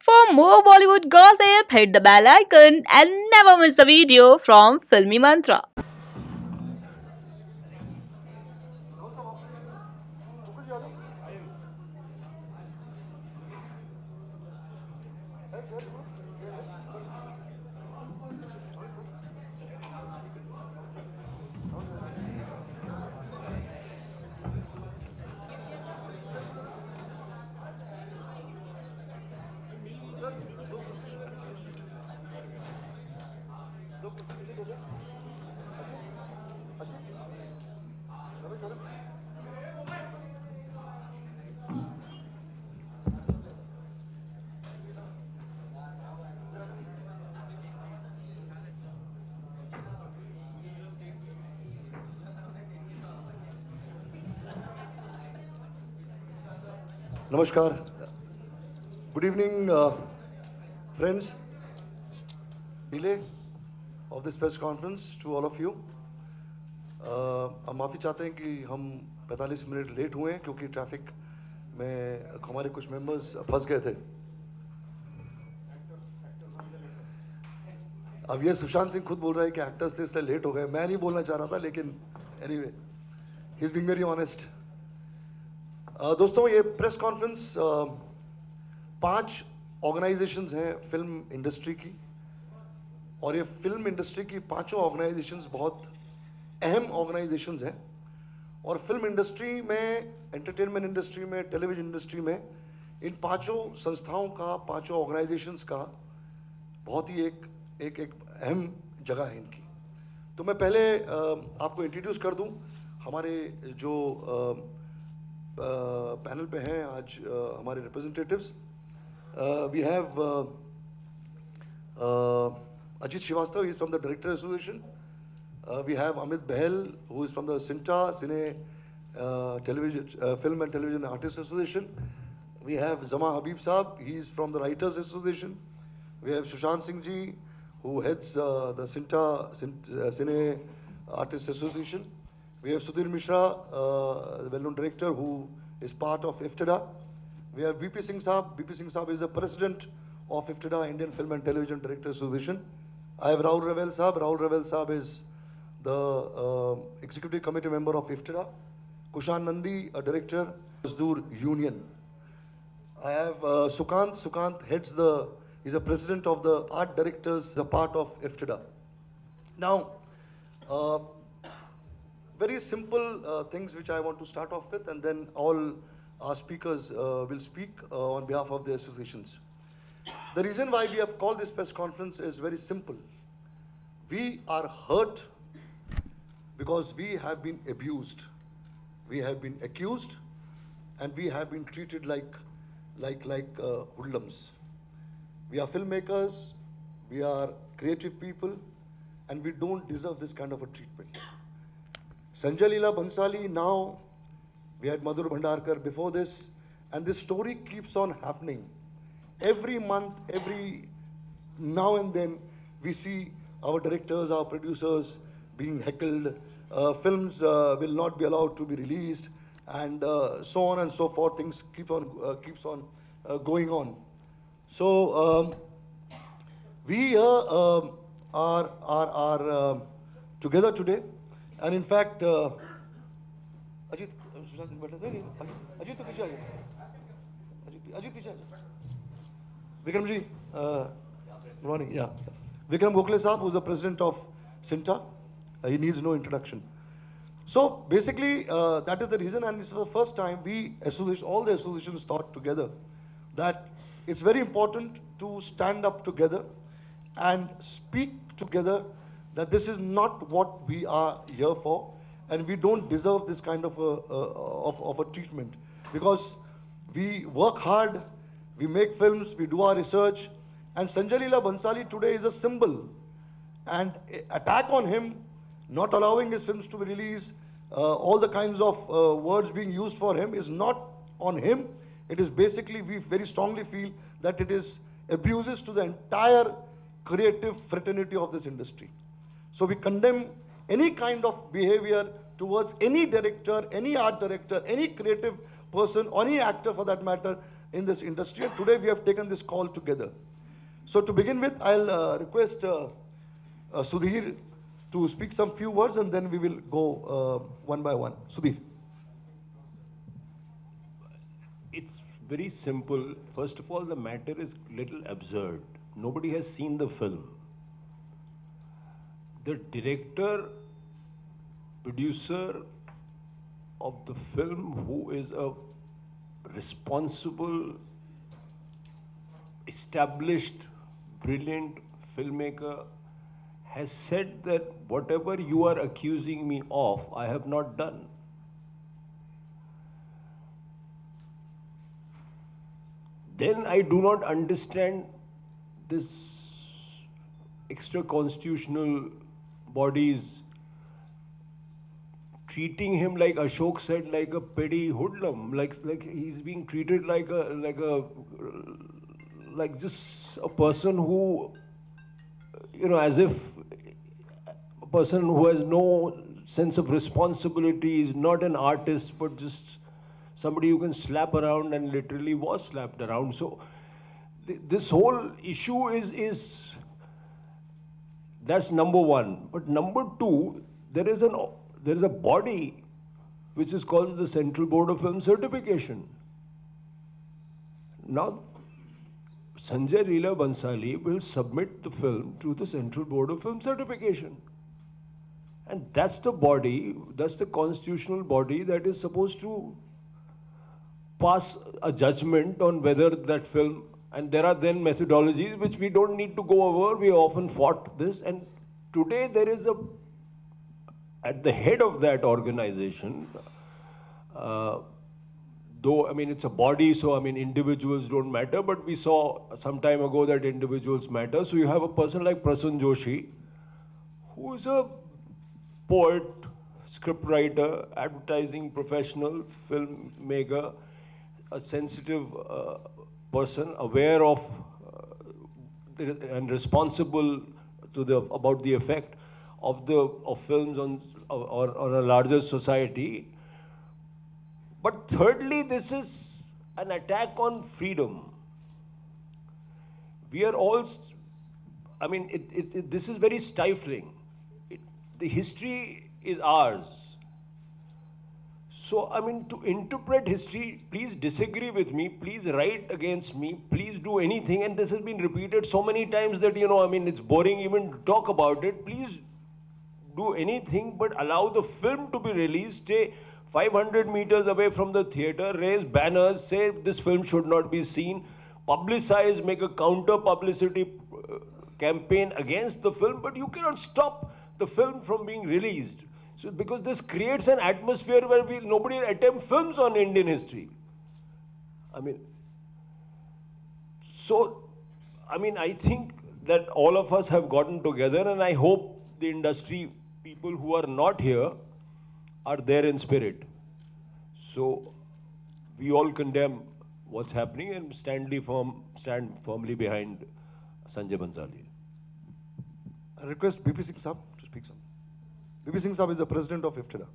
For more Bollywood gossip, hit the bell icon and never miss a video from Filmy Mantra. Namaskar. Good evening, friends. Delay of this press conference to all of you. हम माफ़ी चाहते हैं कि हम 45 minute late हुए हैं क्योंकि traffic में हमारे कुछ मेंबर्स फंस गए थे. अब ये सुशांत सिंह खुद बोल रहा है कि एक्टर्स थे इसलिए लेट हो गए. मैं नहीं बोलना चाह रहा था, लेकिन anyway he is being very honest. दोस्तों, ये प्रेस कॉन्फ्रेंस 5 ऑर्गेनाइजेशंस हैं फिल्म इंडस्ट्री की, और ये फिल्म इंडस्ट्री की पांचों ऑर्गेनाइजेशंस बहुत अहम ऑर्गेनाइजेशंस हैं. और फिल्म इंडस्ट्री में, एंटरटेनमेंट इंडस्ट्री में, टेलीविजन इंडस्ट्री में इन पांचों संस्थाओं का, पांचों ऑर्गेनाइजेशंस का बहुत ही एक अहम जगह है इनकी. तो मैं पहले आपको इंट्रोड्यूस कर दूं हमारे जो पैनल पे हैं आज हमारे representatives. We have Ajit Srivastava, he is from the Director Association. We have Amit Bahel, who is from the CINTA, Cine Film and Television Artists Association. We have Zama Habib Saab, he is from the Writers Association. We have Sushant Singh ji, who heads the CINTA, Cine Artists Association. We have Sudhir Mishra, the well-known director, who is part of IFTDA. We have VP Singh Saab. VP Singh Saab is the president of IFTDA, Indian Film and Television Directors Association. I have Rahul Ravel Saab. Rahul Ravel Saab is the executive committee member of IFTDA. Kushan Nandi, a director, Mazdoor Union. I have Sukant. Sukant heads is a president of the art directors, the part of IFTDA. Now, very simple things which I want to start off with, and then all our speakers will speak on behalf of the associations. The reason why we have called this press conference is very simple. We are hurt because we have been abused, we have been accused, and we have been treated like hoodlums. We are filmmakers, we are creative people, and we don't deserve this kind of a treatment. Sanjay Leela Bhansali, now we had Madhur Bhandarkar before this, and this story keeps on happening. Every month, every now and then, we see our directors, our producers being heckled. Films will not be allowed to be released, and so on and so forth. Things keeps on going on. So we are together today, and in fact, Ajit, Ajit to piche Ajit piche Vikram ji, good morning. Yeah, Vikram Gokhale Saab, who is the president of CINTA. He needs no introduction. So basically, that is the reason, and this is the first time all the associations thought together that it's very important to stand up together and speak together that this is not what we are here for, and we don't deserve this kind of a treatment, because we work hard, we make films, we do our research, and Sanjay Leela Bhansali today is a symbol, and attack on him, not allowing his films to be released, all the kinds of words being used for him is not on him. It is basically, we very strongly feel that it is abuses to the entire creative fraternity of this industry. So we condemn any kind of behavior towards any director, any art director, any creative person, or any actor for that matter, in this industry, and today we have taken this call together. So to begin with, I'll request Sudhir to speak some few words, and then we will go one by one. Sudhir. It's very simple. First of all, the matter is little absurd. Nobody has seen the film. The director, producer of the film, who is a responsible, established, brilliant filmmaker, has said that whatever you are accusing me of, I have not done. Then I do not understand this extra constitutional bodies treating him, like Ashok said, like a petty hoodlum, like he's being treated like just a person who, as if a person who has no sense of responsibility, is not an artist, but just somebody who can slap around, and literally was slapped around. So this whole issue is that's number one. But number two, there is a body which is called the Central Board of Film Certification. Now, Sanjay Leela Bhansali will submit the film to the Central Board of Film Certification. And that's the body, that's the constitutional body that is supposed to pass a judgment on whether that film, and there are then methodologies which we don't need to go over. We often fought this, and today there is at the head of that organization, though, it's a body, so, individuals don't matter, but we saw some time ago that individuals matter. So you have a person like Prasanna Joshi, who is a poet, scriptwriter, advertising professional, filmmaker, a sensitive person, aware of and responsible about the effect of films on a larger society. But thirdly, this is an attack on freedom. We are all, this is very stifling. The history is ours. So, to interpret history, please disagree with me, please write against me, please do anything. And this has been repeated so many times that, it's boring even to talk about it. Please do anything but allow the film to be released, stay 500 meters away from the theater, raise banners, say this film should not be seen, publicize, make a counter publicity campaign against the film, but you cannot stop the film from being released. So, because this creates an atmosphere where nobody attempt films on Indian history. I think that all of us have gotten together, and I hope the industry people who are not here are there in spirit. So we all condemn what's happening and stand firmly behind Sanjay Bhansali. I request BP Singh Saab to speak something. BP Singh Saab is the president of IFTDA.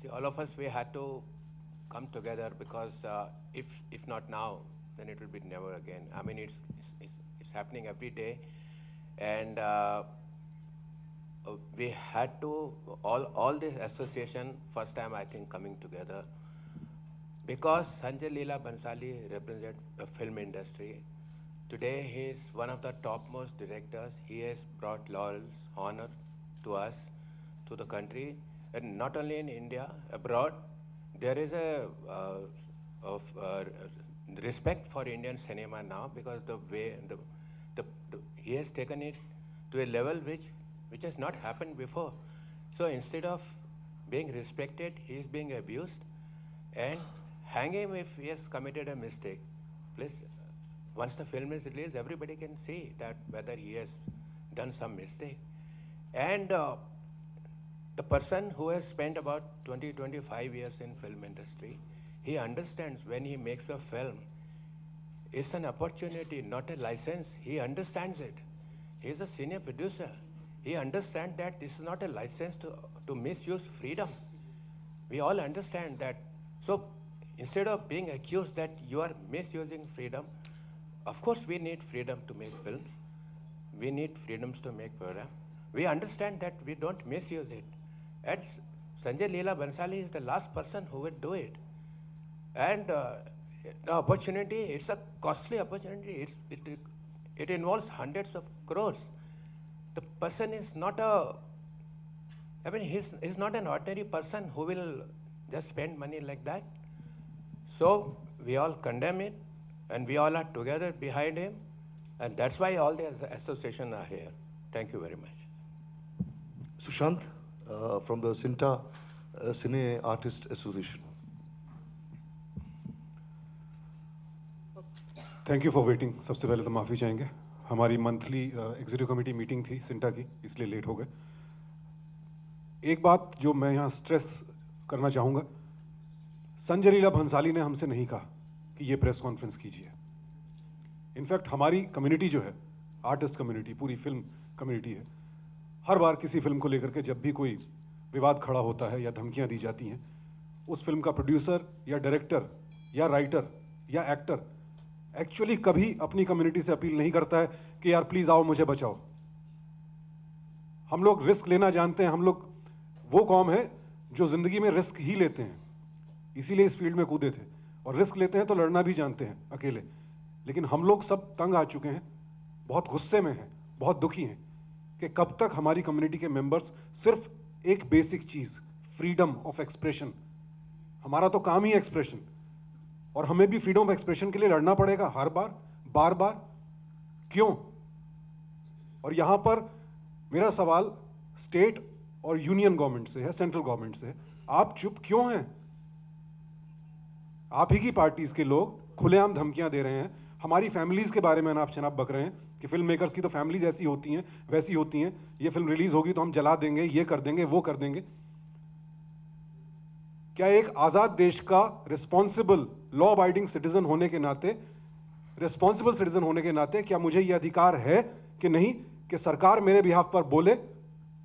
See, all of us, we had to come together because if not now, then it will be never again. It's happening every day, and we had to, all this association, first time I think coming together, because Sanjay Leela Bhansali represents the film industry. Today he is one of the topmost directors. He has brought laurels, honor to us, to the country, and not only in India, abroad. There is a respect for Indian cinema now, because the way he has taken it to a level which has not happened before. So instead of being respected, he is being abused, and hang him if he has committed a mistake. Please, once the film is released, everybody can see that whether he has done some mistake. And the person who has spent about 20-25 years in film industry, he understands when he makes a film, it's an opportunity, not a license. He understands it. He is a senior producer. He understands that this is not a license to misuse freedom. We all understand that. So instead of being accused that you are misusing freedom, of course we need freedom to make films. We need freedoms to make programs. We understand that we don't misuse it. And Sanjay Leela Bhansali is the last person who would do it. And the opportunity, it's a costly opportunity. It involves hundreds of crores. The person is not he's not an ordinary person who will just spend money like that. So we all condemn it, and we all are together behind him, and that's why all the associations are here. Thank you very much. Sushant from the Cinta Cine Artist Association. Thank you for waiting. सबसे पहले तो माफ़ी चाहेंगे, हमारी monthly executive committee meeting थी सिंटा की, इसलिए late हो गए। एक बात जो मैं यहाँ स्ट्रेस करना चाहूँगा, संजय लीला भंसाली ने हमसे नहीं कहा कि ये प्रेस कॉन्फ्रेंस कीजिए। इनफैक्ट हमारी कम्युनिटी जो है, आर्टिस्ट कम्युनिटी, पूरी फिल्म कम्युनिटी है, हर बार किसी फिल्म को लेकर के जब भी कोई विवाद खड़ा होता है या धमकियाँ दी जाती हैं, उस फिल्म का प्रोड्यूसर या डायरेक्टर या राइटर या एक्टर एक्चुअली कभी अपनी कम्युनिटी से अपील नहीं करता है कि यार प्लीज आओ मुझे बचाओ। हम लोग रिस्क लेना जानते हैं, हम लोग वो कौम है जो जिंदगी में रिस्क ही लेते हैं, इसीलिए इस फील्ड में कूदे थे, और रिस्क लेते हैं तो लड़ना भी जानते हैं अकेले। लेकिन हम लोग सब तंग आ चुके हैं, बहुत गुस्से में हैं, बहुत दुखी हैं कि कब तक हमारी कम्युनिटी के मेंबर्स सिर्फ एक बेसिक चीज, फ्रीडम ऑफ एक्सप्रेशन, हमारा तो काम ही एक्सप्रेशन, और हमें भी फ्रीडम ऑफ एक्सप्रेशन के लिए लड़ना पड़ेगा हर बार, बार बार, क्यों? और यहां पर मेरा सवाल स्टेट और यूनियन गवर्नमेंट से है, सेंट्रल गवर्नमेंट से है, आप चुप क्यों हैं? आप ही की पार्टीज के लोग खुलेआम धमकियां दे रहे हैं, हमारी फैमिलीज के बारे में आप शनाब बक रहे हैं कि फिल्म मेकर्स की तो फैमिलीज ऐसी होती हैं, वैसी होती हैं, ये फिल्म रिलीज होगी तो हम जला देंगे, ये कर देंगे, वो कर देंगे। क्या एक आजाद देश का रिस्पॉन्सिबल लॉ अबाइडिंग सिटीजन होने के नाते, रिस्पॉन्सिबल सिटीजन होने के नाते, क्या मुझे यह अधिकार है कि नहीं कि सरकार मेरे बिहाफ पर बोले,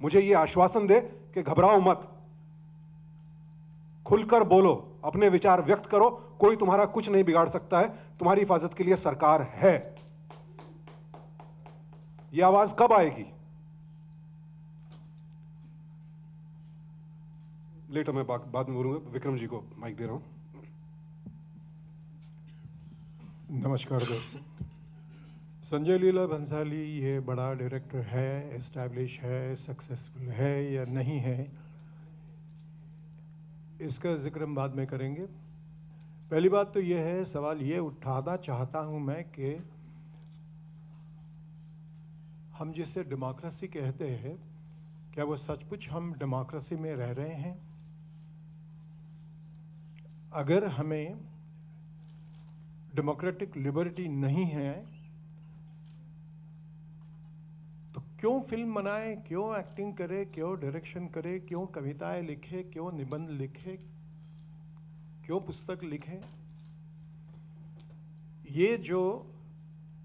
मुझे यह आश्वासन दे कि घबराओ मत, खुलकर बोलो, अपने विचार व्यक्त करो, कोई तुम्हारा कुछ नहीं बिगाड़ सकता है, तुम्हारी हिफाजत के लिए सरकार है। यह आवाज कब आएगी? लेटर मैं बाद में बोलूंगा। विक्रम जी को माइक दे रहा हूं। नमस्कार दोस्तों। संजय लीला भंसाली ये बड़ा डायरेक्टर है, एस्टैब्लिश है, सक्सेसफुल है या नहीं है, इसका जिक्र हम बाद में करेंगे। पहली बात तो ये है, सवाल ये उठाना चाहता हूँ मैं कि हम जिसे डेमोक्रेसी कहते हैं, क्या वो सचमुच हम डेमोक्रेसी में रह रहे हैं? अगर हमें डेमोक्रेटिक लिबर्टी नहीं है तो क्यों फिल्म बनाए, क्यों एक्टिंग करे, क्यों डायरेक्शन करे, क्यों कविताएं लिखे, क्यों निबंध लिखे, क्यों पुस्तक लिखे? ये जो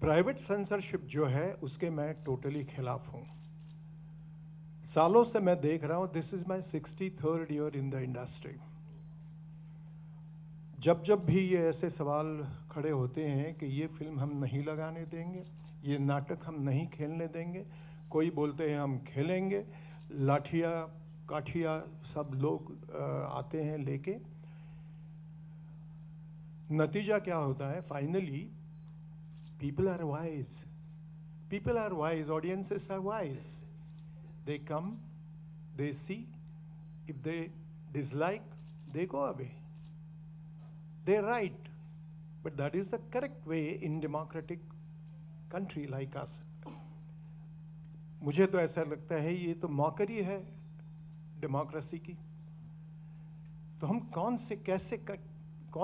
प्राइवेट सेंसरशिप जो है उसके मैं टोटली खिलाफ हूं। सालों से मैं देख रहा हूं, this is my 63rd year in the industry. जब जब भी ये ऐसे सवाल खड़े होते हैं कि ये फिल्म हम नहीं लगाने देंगे, ये नाटक हम नहीं खेलने देंगे, कोई बोलते हैं हम खेलेंगे, लाठिया काठिया सब लोग आते हैं लेके, नतीजा क्या होता है? Finally people are wise, audiences are wise, they come, they see, if they dislike they go away, they're right, but that is the correct way in democratic country like us. मुझे तो ऐसा लगता है ये तो मौकरी है डेमोक्रेसी की। तो हम कौन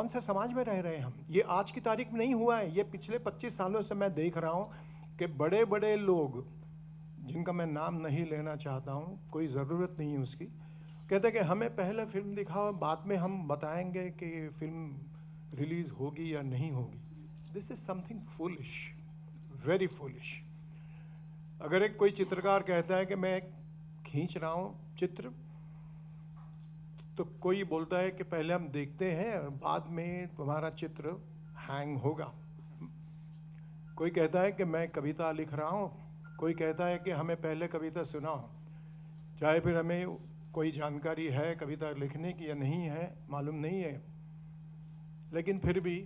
से समाज में रह रहे हैं हम? ये आज की तारीख में नहीं हुआ है, ये पिछले 25 सालों से मैं देख रहा हूँ कि बड़े बड़े लोग, जिनका मैं नाम नहीं लेना चाहता हूँ, कोई ज़रूरत नहीं है उसकी, कहते कि हमें पहले फिल्म दिखाओ, बाद में हम बताएंगे कि फिल्म रिलीज होगी या नहीं होगी। This is something foolish, very foolish. अगर एक कोई चित्रकार कहता है कि मैं खींच रहा हूँ चित्र, तो कोई बोलता है कि पहले हम देखते हैं बाद में तुम्हारा चित्र हैंग होगा। कोई कहता है कि मैं कविता लिख रहा हूँ, कोई कहता है कि हमें पहले कविता सुनाओ, चाहे फिर हमें कोई जानकारी है कविता लिखने की या नहीं है मालूम नहीं है, लेकिन फिर भी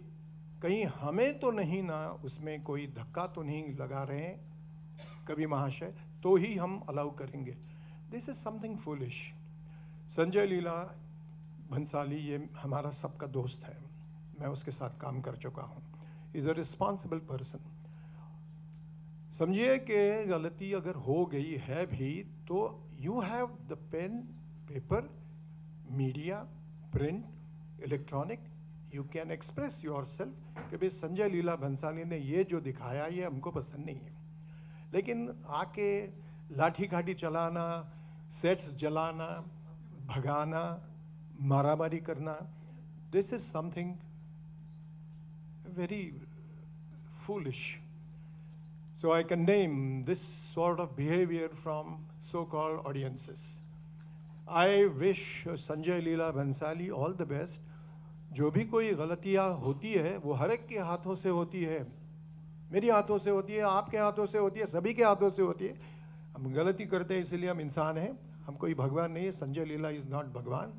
कहीं हमें तो नहीं ना उसमें कोई धक्का तो नहीं लगा रहे हैं कवि महाशय, तो ही हम अलाउ करेंगे। This is something foolish. Sanjay Leela Bhansali ये हमारा सबका दोस्त है, मैं उसके साथ काम कर चुका हूँ। Is a responsible person. समझिए कि गलती अगर हो गई है भी तो you have the pen, paper, media, print, electronic, you can express yourself कि भाई संजय लीला भंसाली ने ये जो दिखाया ये हमको पसंद नहीं है। लेकिन आके लाठी घाटी चलाना, सेट्स जलाना, भगाना, मारामारी करना, this is something very foolish. So I condemn this sort of behavior from so-called audiences. I wish Sanjay Leela Bhansali all the best. जो भी कोई गलतियाँ होती है वो हर एक के हाथों से होती है, मेरी हाथों से होती है, आपके हाथों से होती है, सभी के हाथों से होती है। हम गलती करते हैं इसलिए हम इंसान हैं, हम कोई भगवान नहीं है। संजय लीला इज़ नॉट भगवान।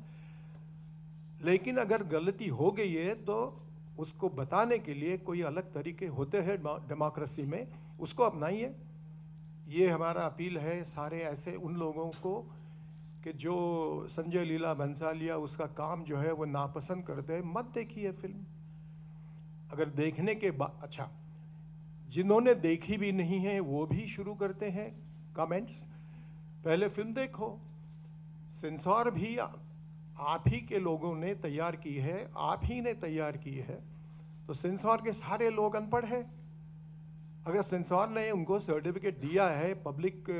लेकिन अगर गलती हो गई है तो उसको बताने के लिए कोई अलग तरीके होते हैं डेमोक्रेसी में, उसको अपनाइए। ये हमारा अपील है सारे ऐसे उन लोगों को कि जो संजय लीला भंसालिया उसका काम जो है वो नापसंद करते हैं, मत देखिए फिल्म। अगर देखने के बाद अच्छा, जिन्होंने देखी भी नहीं है वो भी शुरू करते हैं कमेंट्स। पहले फिल्म देखो। सेंसर भी आप ही के लोगों ने तैयार की है, आप ही ने तैयार की है, तो सेंसर के सारे लोग अनपढ़ हैं। अगर सेंसर ने उनको सर्टिफिकेट दिया है पब्लिक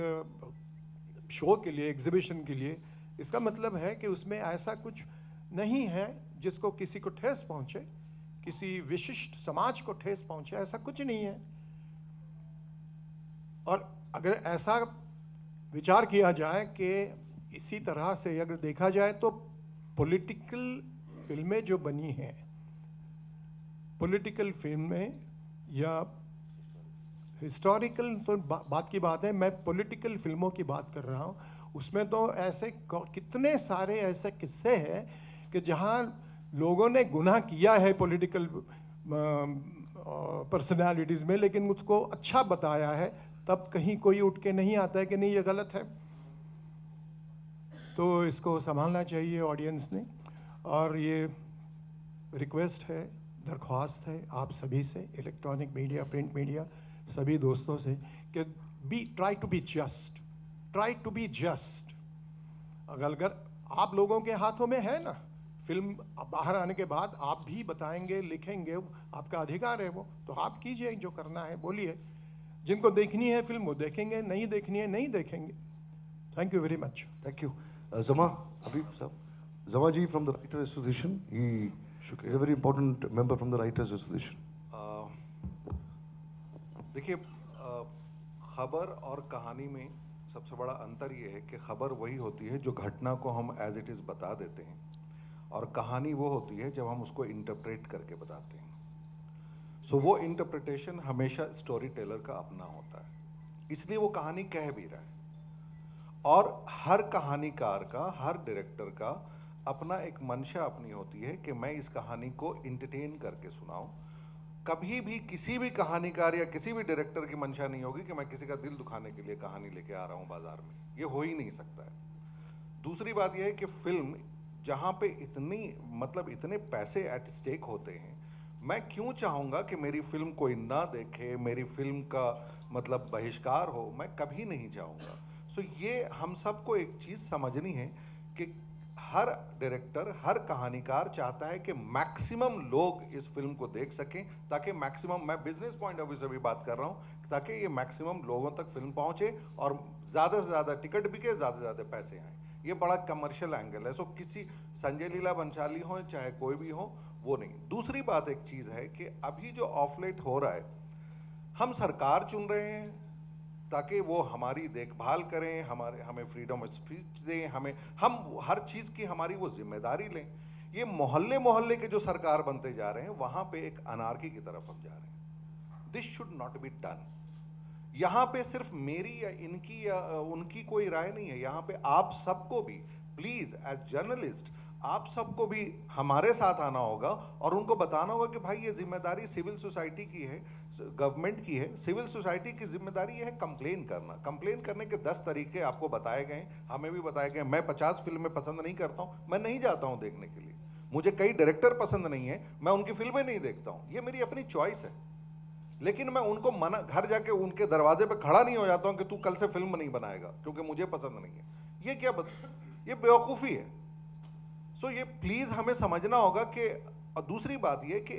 शो के लिए, एग्जीबिशन के लिए, इसका मतलब है कि उसमें ऐसा कुछ नहीं है जिसको किसी को ठेस पहुंचे, किसी विशिष्ट समाज को ठेस पहुंचे, ऐसा कुछ नहीं है। और अगर ऐसा विचार किया जाए कि इसी तरह से अगर देखा जाए तो पॉलिटिकल फिल्में जो बनी हैं, पॉलिटिकल फिल्में या हिस्टोरिकल तो बात की बात है, मैं पॉलिटिकल फिल्मों की बात कर रहा हूँ, उसमें तो ऐसे कितने सारे ऐसे किस्से हैं कि जहाँ लोगों ने गुनाह किया है पॉलिटिकल पर्सनालिटीज़ में, लेकिन उसको अच्छा बताया है, तब कहीं कोई उठ के नहीं आता है कि नहीं ये गलत है। तो इसको संभालना चाहिए ऑडियंस ने। और ये रिक्वेस्ट है, दरख्वास्त है आप सभी से, इलेक्ट्रॉनिक मीडिया, प्रिंट मीडिया, सभी दोस्तों से कि try to be just, try to be just. अगर आप लोगों के हाथों में है ना, फिल्म बाहर आने के बाद आप भी बताएंगे, लिखेंगे, आपका अधिकार है वो, तो आप कीजिए, जो करना है बोलिए। जिनको देखनी है फिल्म वो देखेंगे, नहीं देखनी है नहीं देखेंगे। Thank you very much. Thank you. Zama, Habib sir. Zama ji from the Writers Association. He is a very important member from the Writers Association. देखिए, खबर और कहानी में सबसे बड़ा अंतर ये है कि खबर वही होती है जो घटना को हम एज इट इज़ बता देते हैं, और कहानी वो होती है जब हम उसको इंटरप्रेट करके बताते हैं। सो वो इंटरप्रिटेशन हमेशा स्टोरी टेलर का अपना होता है, इसलिए वो कहानी कह भी रहा है। और हर कहानीकार का, हर डायरेक्टर का अपना एक मंशा अपनी होती है कि मैं इस कहानी को इंटरटेन करके सुनाऊं। कभी भी किसी भी कहानीकार या किसी भी डायरेक्टर की मंशा नहीं होगी कि मैं किसी का दिल दुखाने के लिए कहानी लेके आ रहा हूं बाजार में, ये हो ही नहीं सकता है। दूसरी बात यह है कि फिल्म जहां पे इतने पैसे एट स्टेक होते हैं, मैं क्यों चाहूँगा कि मेरी फिल्म कोई ना देखे, मेरी फिल्म का मतलब बहिष्कार हो, मैं कभी नहीं चाहूँगा। सो ये हम सबको एक चीज़ समझनी है कि हर डायरेक्टर, हर कहानीकार चाहता है कि मैक्सिमम लोग इस फिल्म को देख सकें, ताकि मैक्सिमम, मैं बिजनेस पॉइंट ऑफ व्यू से भी बात कर रहा हूँ, ताकि ये मैक्सिमम लोगों तक फिल्म पहुँचे और ज़्यादा से ज़्यादा टिकट बिके, ज़्यादा से ज़्यादा पैसे आएँ। ये बड़ा कमर्शियल एंगल है। सो किसी संजय लीला भंसाली हो चाहे कोई भी हो, वो नहीं। दूसरी बात एक चीज़ है कि अभी जो ऑफ लेट हो रहा है, हम सरकार चुन रहे हैं, ताकि वो हमारी देखभाल करें, हमें फ्रीडम ऑफ स्पीच दें, हम हर चीज़ की हमारी वो जिम्मेदारी लें। ये मोहल्ले मोहल्ले के जो सरकार बनते जा रहे हैं, वहाँ पे एक अनार्की की तरफ हम जा रहे हैं। This should not be done. यहाँ पे सिर्फ मेरी या इनकी या उनकी कोई राय नहीं है, यहाँ पे आप सबको भी प्लीज़ एज जर्नलिस्ट आप सबको भी हमारे साथ आना होगा और उनको बताना होगा कि भाई ये जिम्मेदारी सिविल सोसाइटी की है, गवर्नमेंट की है। सिविल सोसाइटी की जिम्मेदारी ये है कंप्लेन करना। कंप्लेन करने के 10 तरीके आपको बताए गए, हमें भी बताए गए। मैं 50 फिल्में पसंद नहीं करता हूँ, मैं नहीं जाता हूँ देखने के लिए। मुझे कई डायरेक्टर पसंद नहीं है, मैं उनकी फिल्में नहीं देखता हूँ, ये मेरी अपनी चॉइस है। लेकिन मैं उनको मना, घर जाके उनके दरवाजे पे खड़ा नहीं हो जाता हूँ कि तू कल से फिल्म नहीं बनाएगा क्योंकि मुझे पसंद नहीं है। ये क्या ये बेवकूफ़ी है। सो ये प्लीज हमें समझना होगा कि, और दूसरी बात ये कि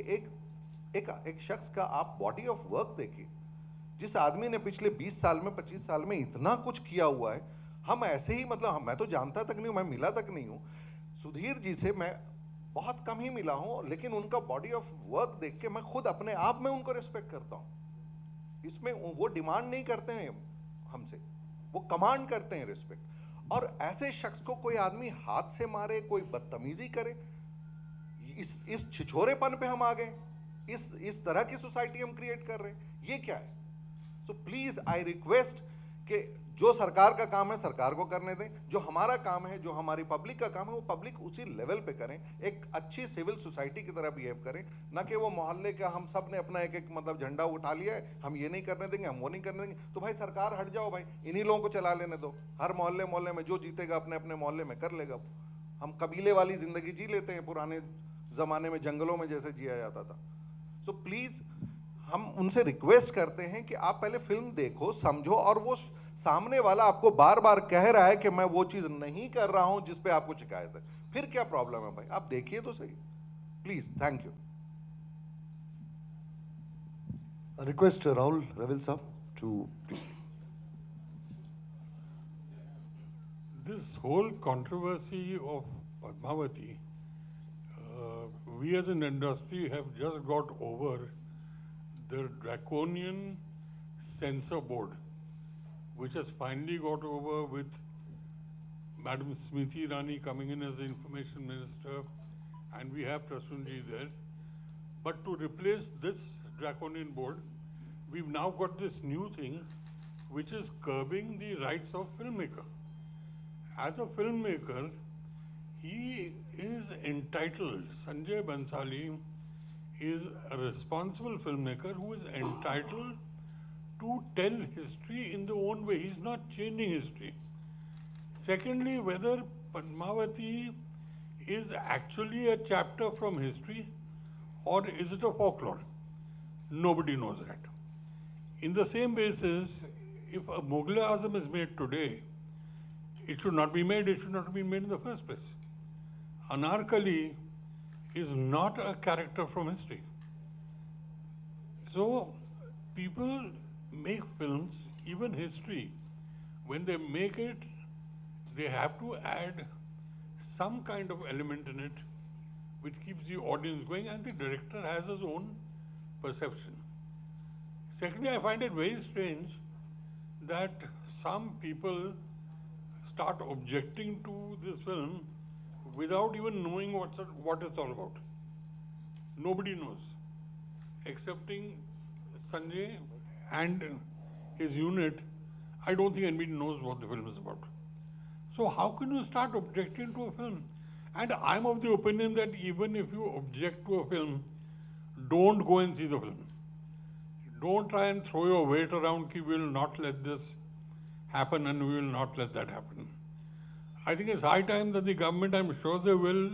एक शख्स का आप बॉडी ऑफ वर्क देखिए। जिस आदमी ने पिछले 20 साल में 25 साल में इतना कुछ किया हुआ है, हम ऐसे ही मतलब मैं तो जानता तक नहीं हूं, मैं मिला तक नहीं हूं। सुधीर जी से मैं बहुत कम ही मिला हूं, लेकिन उनका बॉडी ऑफ वर्क देख के मैं खुद अपने आप में उनको रिस्पेक्ट करता हूं। इसमें वो डिमांड नहीं करते हैं हमसे, वो कमांड करते हैं रिस्पेक्ट। और ऐसे शख्स को कोई आदमी हाथ से मारे, कोई बदतमीजी करे, इस छिछोरेपन पे हम आ गए। इस तरह की सोसाइटी हम क्रिएट कर रहे हैं, ये क्या है? सो प्लीज आई रिक्वेस्ट कि जो सरकार का काम है सरकार को करने दें, जो हमारा काम है, जो हमारी पब्लिक का काम है, वो पब्लिक उसी लेवल पे करें। एक अच्छी सिविल सोसाइटी की तरह बिहेव करें, ना कि वो मोहल्ले का हम सब ने अपना एक मतलब झंडा उठा लिया है, हम ये नहीं करने देंगे, हम वो नहीं करने देंगे। तो भाई सरकार हट जाओ, भाई इन्हीं लोगों को चला लेने दो। हर मोहल्ले मोहल्ले में जो जीतेगा अपने अपने मोहल्ले में कर लेगा। हम कबीले वाली जिंदगी जी लेते हैं, पुराने जमाने में जंगलों में जैसे जिया जाता था। सो प्लीज हम उनसे रिक्वेस्ट करते हैं कि आप पहले फिल्म देखो, समझो, और वो सामने वाला आपको बार बार कह रहा है कि मैं वो चीज नहीं कर रहा हूं जिस पे आपको शिकायत है, फिर क्या प्रॉब्लम है भाई? आप देखिए तो सही, please. Thank you. Request Rahul रविल साहब to please. This whole controversy of Padmavati, we as an industry have just got over the draconian censor board, which has finally got over with Madam Smriti Irani coming in as the information minister, and we have Prasunji there. But to replace this draconian board, we've now got this new thing which is curbing the rights of filmmaker. As a filmmaker, he is entitled, Sanjay Bansali is a responsible filmmaker who is entitled to tell history in their own way. He's not changing history. Secondly, whether Padmavati is actually a chapter from history or is it a folklore? Nobody knows that. In the same basis, if a Mughal Azam is made today, it should not be made, it should not be made in the first place. Anarkali is not a character from history. So, people make films, even history, when they make it, they have to add some kind of element in it which keeps the audience going, and the director has his own perception. Secondly, I find it very strange that some people start objecting to this film without even knowing what it's all about. Nobody knows, excepting Sanjay and his unit. I don't think anybody knows what the film is about. So how can you start objecting to a film? And I'm of the opinion that even if you object to a film, don't go and see the film. Don't try and throw your weight around ki we will not let this happen and we will not let that happen. I think it's high time that the government, I'm sure they will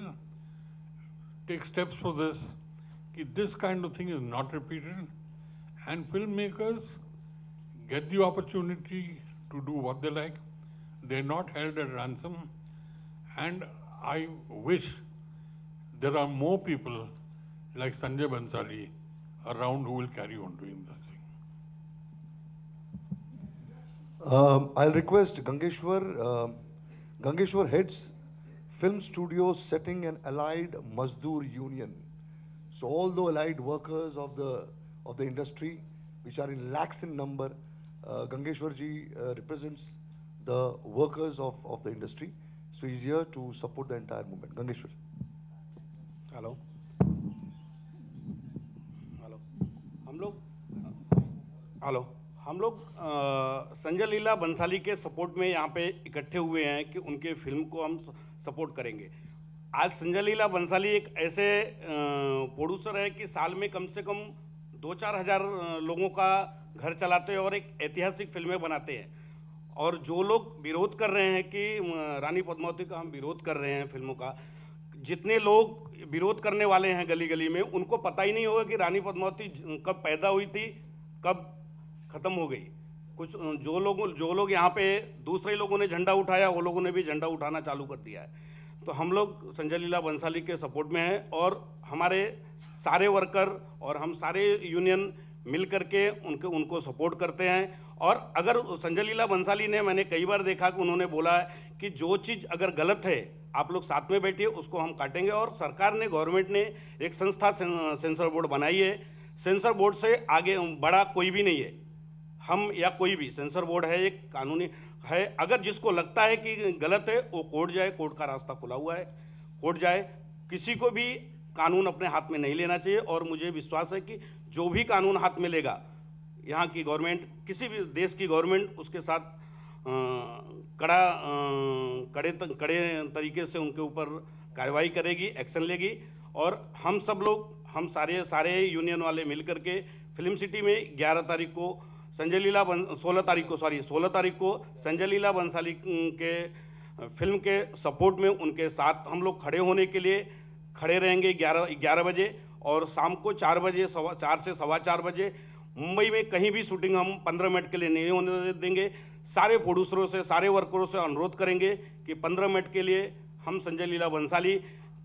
take steps for this, ki this kind of thing is not repeated, and filmmakers get the opportunity to do what they like. They're not held at ransom, and I wish there are more people like Sanjay Bansali around who will carry on doing this thing. I'll request Gangeshwar. Gangeshwar heads film studio setting and allied Mazdoor Union. So all the allied workers of the industry, which are in lakhs in number, Gangeshwar ji represents the workers of the industry, so he's here to support the entire movement. Gangeshwar. Hello हम लोग संजय लीला बंसाली के support में यहाँ पे इकट्ठे हुए हैं कि उनके फिल्म को हम सपोर्ट करेंगे। आज संजय लीला बंसाली एक ऐसे प्रोड्यूसर है कि साल में कम से कम 2-4 हज़ार लोगों का घर चलाते हैं और एक ऐतिहासिक फिल्में बनाते हैं। और जो लोग विरोध कर रहे हैं कि रानी पद्मावती का हम विरोध कर रहे हैं फिल्मों का, जितने लोग विरोध करने वाले हैं गली गली में, उनको पता ही नहीं होगा कि रानी पद्मावती कब पैदा हुई थी, कब ख़त्म हो गई। कुछ जो लोग यहाँ पे दूसरे लोगों ने झंडा उठाया, वो लोगों ने भी झंडा उठाना चालू कर दिया है। तो हम लोग संजय लीला बंसाली के सपोर्ट में हैं और हमारे सारे वर्कर और हम सारे यूनियन मिल करके उनको सपोर्ट करते हैं। और अगर संजय लीला बंसाली ने, मैंने कई बार देखा कि उन्होंने बोला है कि जो चीज़ अगर गलत है आप लोग साथ में बैठिए, उसको हम काटेंगे। और सरकार ने, गवर्नमेंट ने एक संस्था सेंसर बोर्ड बनाई है। सेंसर बोर्ड से आगे बड़ा कोई भी नहीं है, हम या कोई भी। सेंसर बोर्ड है, एक कानूनी है। अगर जिसको लगता है कि गलत है वो कोर्ट जाए, कोर्ट का रास्ता खुला हुआ है, कोर्ट जाए। किसी को भी कानून अपने हाथ में नहीं लेना चाहिए। और मुझे विश्वास है कि जो भी कानून हाथ में लेगा, यहाँ की गवर्नमेंट, किसी भी देश की गवर्नमेंट उसके साथ कड़े तरीके से उनके ऊपर कार्रवाई करेगी, एक्शन लेगी। और हम सब लोग, हम सारे यूनियन वाले मिल करके फिल्म सिटी में 11 तारीख को 16 तारीख को संजय लीला बंसाली के फिल्म के सपोर्ट में उनके साथ हम लोग खड़े होने के लिए खड़े रहेंगे 11 बजे। और शाम को 4 से 4:15 बजे मुंबई में कहीं भी शूटिंग हम 15 मिनट के लिए नहीं होने देंगे। सारे प्रोड्यूसरों से, सारे वर्करों से अनुरोध करेंगे कि 15 मिनट के लिए हम संजय लीला बंसाली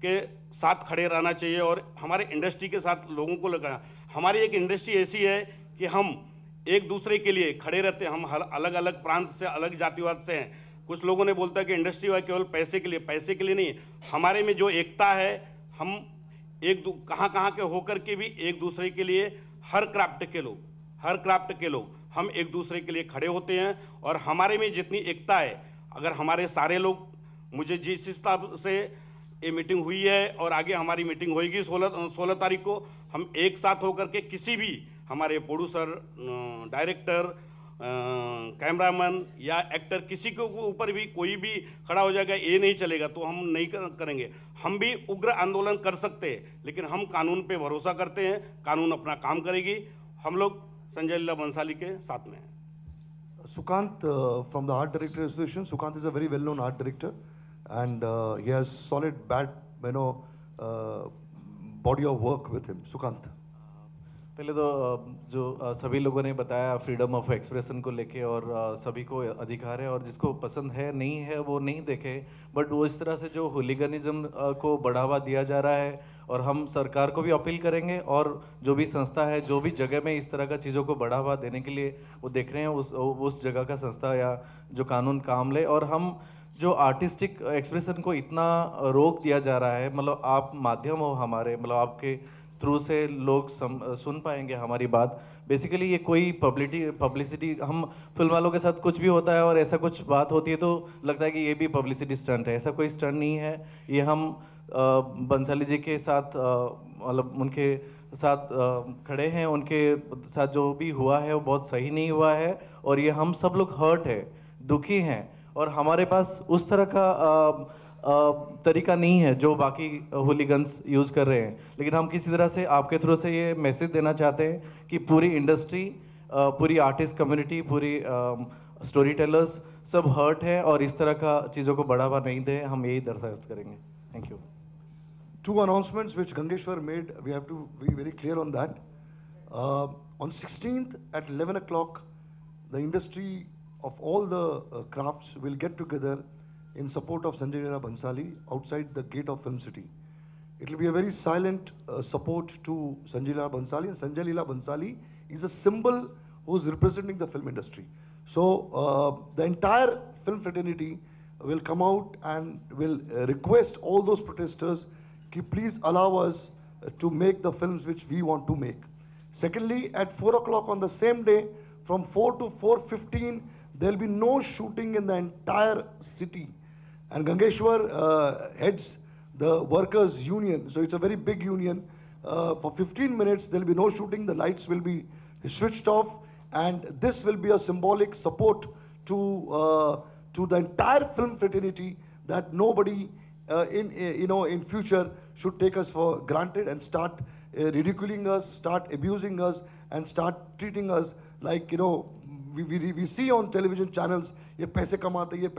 के साथ खड़े रहना चाहिए। और हमारे इंडस्ट्री के साथ लोगों को लगा, हमारी एक इंडस्ट्री ऐसी है कि हम एक दूसरे के लिए खड़े रहते हैं। हम अलग अलग प्रांत से, अलग जातिवाद से हैं। कुछ लोगों ने बोलता है कि इंडस्ट्री वाले केवल पैसे के लिए नहीं। हमारे में जो एकता है, हम कहाँ के होकर के भी एक दूसरे के लिए, हर क्राफ्ट के लोग हम एक दूसरे के लिए खड़े होते हैं। और हमारे में जितनी एकता है, अगर हमारे सारे लोग, मुझे जिस हिसाब से ये मीटिंग हुई है और आगे हमारी मीटिंग होगी 16 तारीख को, हम एक साथ होकर के किसी भी हमारे प्रोड्यूसर, डायरेक्टर, कैमरामैन या एक्टर, किसी के ऊपर भी कोई भी खड़ा हो जाएगा, ये नहीं चलेगा तो हम नहीं करेंगे। हम भी उग्र आंदोलन कर सकते हैं, लेकिन हम कानून पे भरोसा करते हैं, कानून अपना काम करेगी। हम लोग संजय लीला बंसाली के साथ में हैं। Sukant from the Art Director Association. Sukant is a very well-known art director, and he has solid body of work with him. Sukant. पहले तो जो सभी लोगों ने बताया फ्रीडम ऑफ एक्सप्रेशन को लेके, और सभी को अधिकार है, और जिसको पसंद है नहीं है वो नहीं देखे। बट वो इस तरह से जो हुलिगनिज्म को बढ़ावा दिया जा रहा है, और हम सरकार को भी अपील करेंगे, और जो भी संस्था है, जो भी जगह में इस तरह का चीज़ों को बढ़ावा देने के लिए वो देख रहे हैं, उस जगह का संस्था या जो कानून काम ले। और हम जो आर्टिस्टिक एक्सप्रेशन को इतना रोक दिया जा रहा है, मतलब आप माध्यम हो हमारे, मतलब आपके थ्रू से लोग सुन पाएंगे हमारी बात। बेसिकली ये कोई पब्लिसिटी, हम फिल्म वालों के साथ कुछ भी होता है और ऐसा कुछ बात होती है तो लगता है कि ये भी पब्लिसिटी स्टंट है। ऐसा कोई स्टंट नहीं है। ये हम बंसाली जी के साथ, मतलब उनके साथ खड़े हैं। उनके साथ जो भी हुआ है वो बहुत सही नहीं हुआ है, और ये हम सब लोग हर्ट है, दुखी हैं। और हमारे पास उस तरह का तरीका नहीं है जो बाकी हुलिगन्स यूज़ कर रहे हैं। लेकिन हम किसी तरह से आपके थ्रू से ये मैसेज देना चाहते हैं कि पूरी इंडस्ट्री, पूरी आर्टिस्ट कम्युनिटी, पूरी स्टोरी टेलर्स सब हर्ट है, और इस तरह का चीज़ों को बढ़ावा नहीं दें। हम यही दरख्वास्त करेंगे। Thank you. Two announcements which Gangeshwar made, we have to be very clear on that. On 16th at 11 o'clock, the industry of all the crafts will get together in support of Sanjay Leela Bhansali outside the gate of Film City. It will be a very silent support to Sanjay Leela Bhansali, and Sanjay Leela Bhansali is a symbol who is representing the film industry. So the entire film fraternity will come out and will request all those protesters to please allow us to make the films which we want to make. Secondly, at 4 o'clock on the same day, from 4 to 4:15, there'll be no shooting in the entire city. And Gangeshwar heads the workers' union, so it's a very big union. For 15 minutes, there'll be no shooting. The lights will be switched off, and this will be a symbolic support to the entire film fraternity, that nobody in future should take us for granted and start ridiculing us, start abusing us, and start treating us like, we see on television channels, ये पैसे कमाते हैं,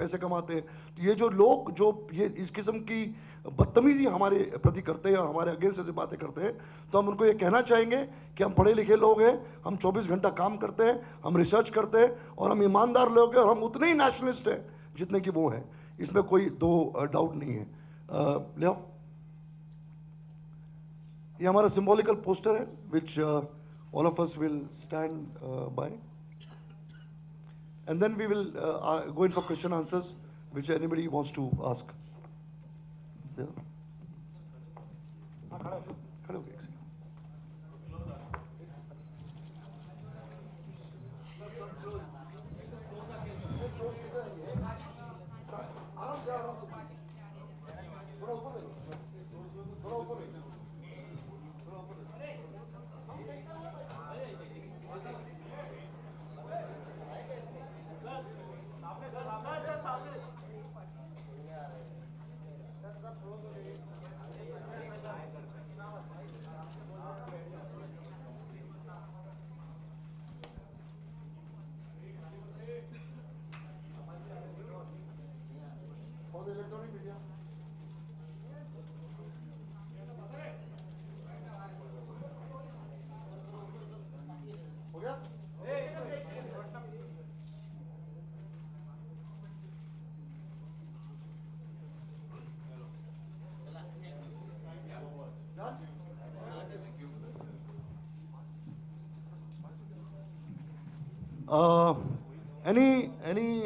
तो ये जो लोग जो ये इस किस्म की बदतमीजी हमारे प्रति करते हैं और हमारे अगेंस्ट ऐसी बातें करते हैं, तो हम उनको ये कहना चाहेंगे कि हम पढ़े लिखे लोग हैं, हम 24 घंटा काम करते हैं, हम रिसर्च करते हैं, और हम ईमानदार लोग हैं, और हम उतने ही नेशनलिस्ट हैं जितने कि वो हैं. इसमें कोई दो डाउट नहीं है. ले आओ, ये हमारा सिंबॉलिकल पोस्टर है, which all of us will stand by, and then we will go in for question answers which anybody wants to ask. Yeah. खड़े हो गए.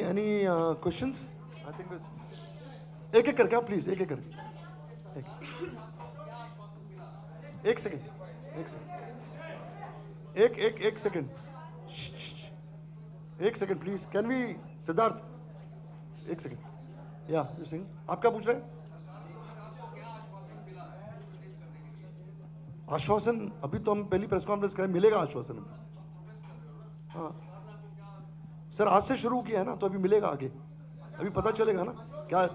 Any questions? I think एक एक करके आप प्लीज एक एक करके एक सेकंड एक second please. Can we Siddharth एक सेकंड. या सिंह आप क्या पूछ रहे हैं? आश्वासन अभी तो हम पहली प्रेस कॉन्फ्रेंस करें, मिलेगा आश्वासन. हाँ सर, आज से शुरू किया है ना, तो अभी मिलेगा आगे, अभी पता चलेगा ना क्या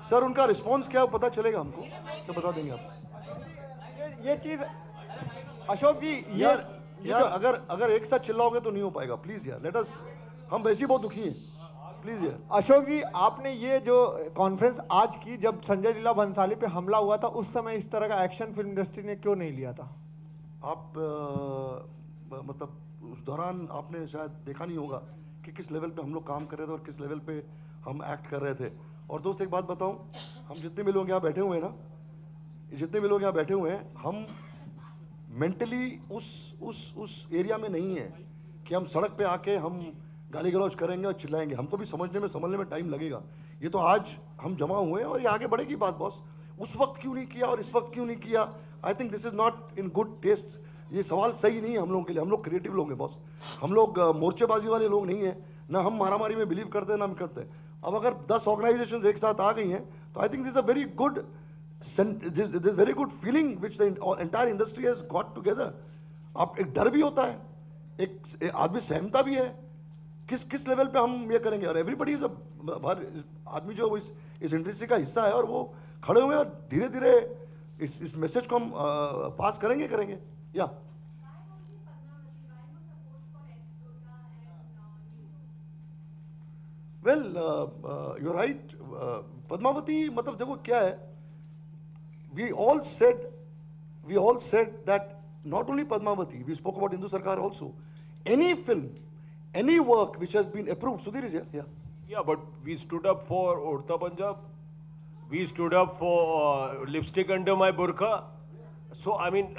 सर उनका रिस्पांस क्या पता चलेगा हमको, तो बता देंगे आप. ये चीज अशोक जी, यार अगर एक साथ चिल्लाओगे तो नहीं हो पाएगा. प्लीज यार, लेट अस, हम वैसे ही बहुत दुखी हैं. प्लीज यार. अशोक जी, आपने ये जो कॉन्फ्रेंस आज की, जब संजय लीला भंसाली पे हमला हुआ था, उस समय इस तरह का एक्शन फिल्म इंडस्ट्री ने क्यों नहीं लिया था? आप मतलब उस दौरान आपने शायद देखा नहीं होगा कि किस लेवल पे हम लोग काम कर रहे थे और किस लेवल पे हम एक्ट कर रहे थे. और दोस्त एक बात बताऊं, हम जितने भी लोग यहाँ बैठे हुए हैं ना, जितने भी लोग यहाँ बैठे हुए हैं, हम मेंटली उस एरिया में नहीं है कि हम सड़क पे आके हम गाली गलौज करेंगे और चिल्लाएंगे. हमको भी समझने में टाइम लगेगा. ये तो आज हम जमा हुए हैं और ये आगे बढ़ेगी बात. बॉस, उस वक्त क्यों नहीं किया और इस वक्त क्यों नहीं किया? I think this is not in good taste. ये सवाल सही नहीं है हम लोगों के लिए. हम लोग क्रिएटिव लोग हैं बॉस, हम लोग मोर्चेबाजी वाले लोग नहीं हैं, ना हम मारामारी में बिलीव करते हैं ना हम करते हैं. अब अगर 10 ऑर्गेनाइजेशन एक साथ आ गई हैं, तो आई think this a very good feeling which the entire industry has got together. आप एक डर भी होता है, एक आदमी सहमता भी है किस लेवल पे हम ये करेंगे. और एवरीबडी इज आदमी जो इस इंडस्ट्री का हिस्सा है, और वो खड़े हुए हैं और धीरे धीरे इस मैसेज को हम पास करेंगे. या well you are right. Padmavati मतलब देखो क्या है, we all said that not only Padmavati, we spoke about Hindu Sarkar also. Any film, any work which has been approved. Sudhir is here. Yeah, but we stood up for Urta Punjab. We stood up for lipstick under my burqa. So I mean,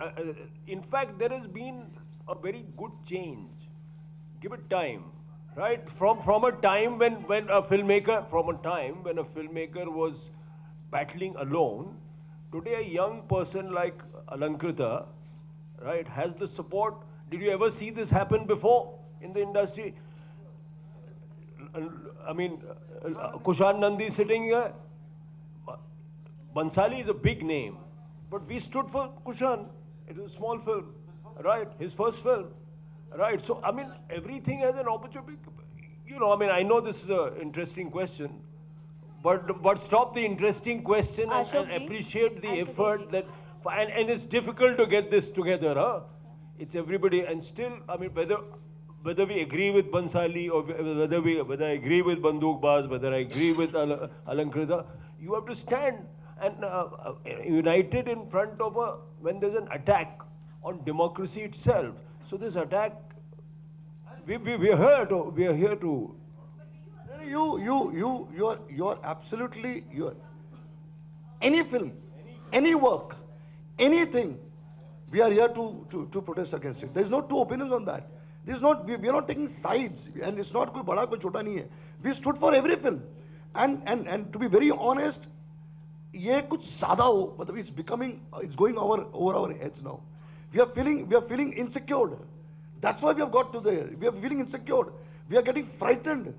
in fact, there has been a very good change. Give it time, right? From a time when a filmmaker was battling alone. Today, a young person like Alankrita, right, has the support. Did you ever see this happen before? in the industry. I mean, Kushan Nandi sitting here. Bhansali is a big name, but we stood for Kushan. It is a small film, right? His first film, right? So, I mean, everything has an opportunity. You know, I mean, I know this is an interesting question, but stop the interesting question and appreciate the effort that, and it's difficult to get this together, huh? It's everybody, and still, I mean, whether we agree with Bhansali or whether I agree with Bandukbaz, whether I agree with Alankrita, you have to stand and united in front of when there's an attack on democracy itself. So this attack, we are here to. You're absolutely, any film, any work, anything, we are here to protest against it. There's no two opinions on that. This is not, we are not taking sides, and it's not koi bada koi chota nahi hai. We stood for every film, and to be very honest, ये कुछ ज़्यादा हो, मतलब it's going over our heads now. We are feeling insecure. That's why we have got to there. We are feeling insecure. We are getting frightened.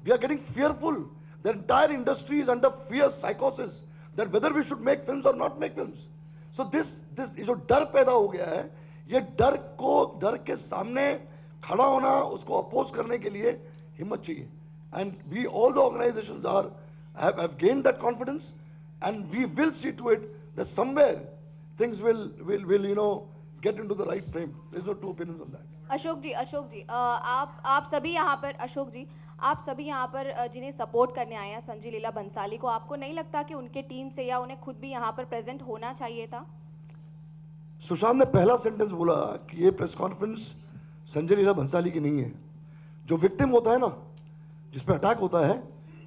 We are getting fearful. The entire industry is under fear psychosis that whether we should make films or not make films. So this जो डर पैदा हो गया है, ये डर के सामने खड़ा होना, उसको अपोज करने के लिए हिम्मत चाहिए. And we, all the organizations have gained that confidence. And we will see to it that somewhere things will get into the right frame. There's no two opinions on that. Ashok जी, आप सभी यहाँ पर, अशोक जी, आप सभी यहाँ पर जिन्हें सपोर्ट करने आए हैं संजय लीला बंसाली को, आपको नहीं लगता कि उनके टीम से या उन्हें खुद भी यहाँ पर प्रेजेंट होना चाहिए था? सुशांत ने पहला सेंटेंस बोला कि ये प्रेस कॉन्फ्रेंस संजय लीला बंसाली की नहीं है. जो विक्टिम होता है ना, जिस पे अटैक होता है,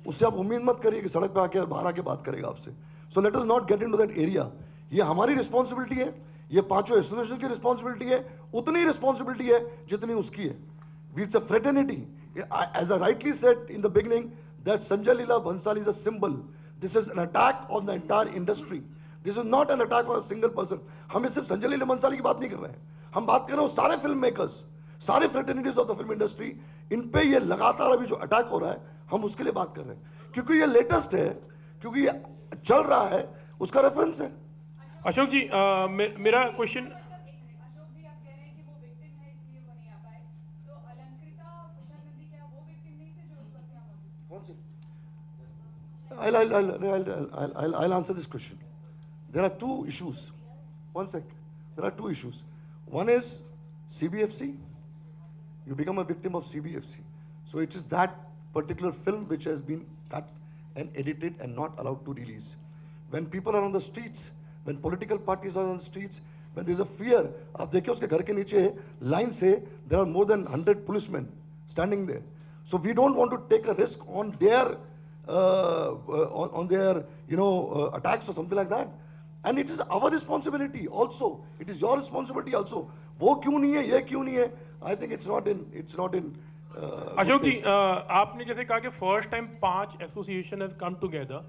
उससे आप उम्मीद मत करिए कि सड़क पे आके बाहर आके बात करेगा आपसे. So let us not get into that area. ये हमारी रिस्पॉन्सिबिलिटी है, ये पांचों एसोसिएशन की रिस्पॉन्सिबिलिटी है, उतनी रिस्पॉन्सिबिलिटी है जितनी उसकी है. It's a fraternity. As I rightly said in the beginning, that Sanjay Leela Bhansali is a symbol. This is an attack on the entire industry. This is not an attack on a single person. हम सिर्फ संजय लीला बंसाली की बात नहीं कर रहे हैं, हम बात कर रहे हैं सारे फिल्म मेकर्स, सारे फ्रेटर्निटीज ऑफ द फिल्म इंडस्ट्री. इन पे ये लगातार अभी जो अटैक हो रहा है, हम उसके लिए बात कर रहे हैं क्योंकि ये लेटेस्ट है, क्योंकि ये चल रहा है, उसका रेफरेंस है. अशोक जी, मेरा question, I'll answer this question. There are two issues. One sec. There are two issues. One is CBFC. You become a victim of CBFC. So it is that particular film which has been cut and edited and not allowed to release. When people are on the streets, when political parties are on the streets, when there is a fear, आप देखिए उसके घर के नीचे line से there are more than 100 policemen standing there. So we don't want to take a risk on their attacks or something like that. And it is our responsibility also. It is your responsibility also. वो क्यों नहीं है, ये क्यों नहीं है? I think it's not in. Ashok जी, आपने जैसे कहा कि first time 5 association have come together.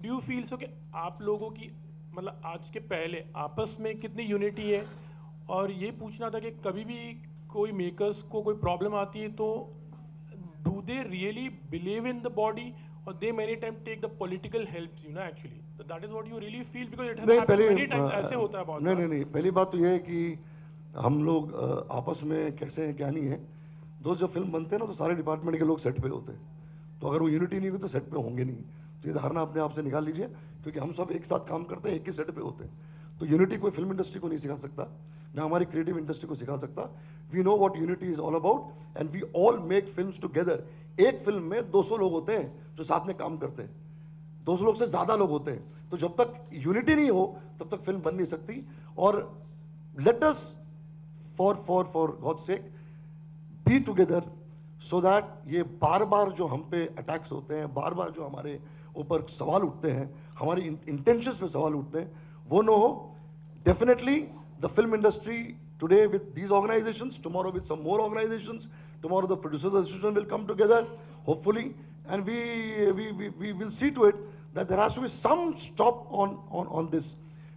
Do you feel so कि आप लोगों की मतलब आज के पहले आपस में कितनी यूनिटी है? और ये पूछना था कि कभी भी कोई मेकर्स को कोई प्रॉब्लम आती है तो do they really believe in the body or they many times take the political help, actually. So that is what you really feel because it has happened many times. ऐसे होता है बहुत. नहीं. पहली बात तो ये है कि हम लोग आपस में कैसे हैं क्या नहीं है. दोस्त जब फिल्म बनते हैं ना तो सारे डिपार्टमेंट के लोग सेट पे होते हैं. तो अगर वो यूनिटी नहीं हुई तो सेट पे होंगे नहीं. तो ये धारणा अपने आप से निकाल लीजिए क्योंकि हम सब एक साथ काम करते हैं, एक ही सेट पे होते हैं. तो यूनिटी कोई फिल्म इंडस्ट्री को नहीं सिखा सकता, ना हमारी क्रिएटिव इंडस्ट्री को सिखा सकता. We know what unity is all about and we all make films together. एक फिल्म में 200 लोग होते हैं जो साथ में काम करते हैं, 200 लोग से ज्यादा लोग होते हैं. तो जब तक यूनिटी नहीं हो तब तक फिल्म बन नहीं सकती. और let us for God sake be together so that ये बार बार जो हम पे अटैक्स होते हैं, बार बार जो हमारे ऊपर सवाल उठते हैं, हमारी इंटेंशंस पे सवाल उठते हैं, वो न हो. Definitely the film industry today with these organizations, tomorrow with some more organizations, tomorrow the producers association will come together, hopefully, and we will see to it that there has to be some stop on this.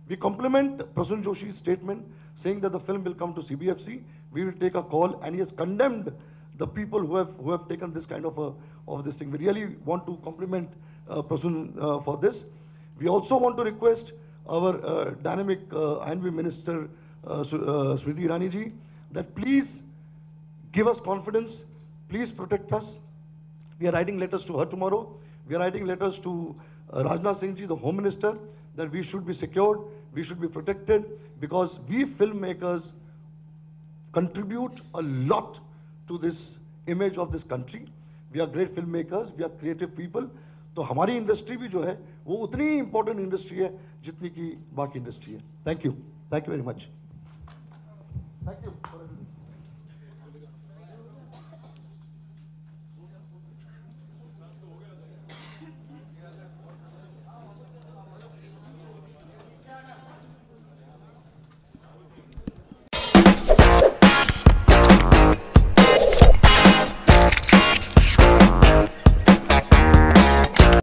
We compliment Prasun Joshi's statement saying that the film will come to CBFC. We will take a call, and he has condemned the people who have taken this kind of this thing. We really want to compliment Prasun for this. We also want to request our dynamic INB Minister Smriti Irani ji that please give us confidence, please protect us. We are writing letters to her tomorrow. We are writing letters to Rajnath Singh ji, the Home Minister, that we should be secured, we should be protected, because we filmmakers contribute a lot to this image of this country. We are great filmmakers, we are creative people. तो हमारी industry भी जो है वो उतनी ही important industry है जितनी की बाकी इंडस्ट्री है. Thank you very much. Thank you.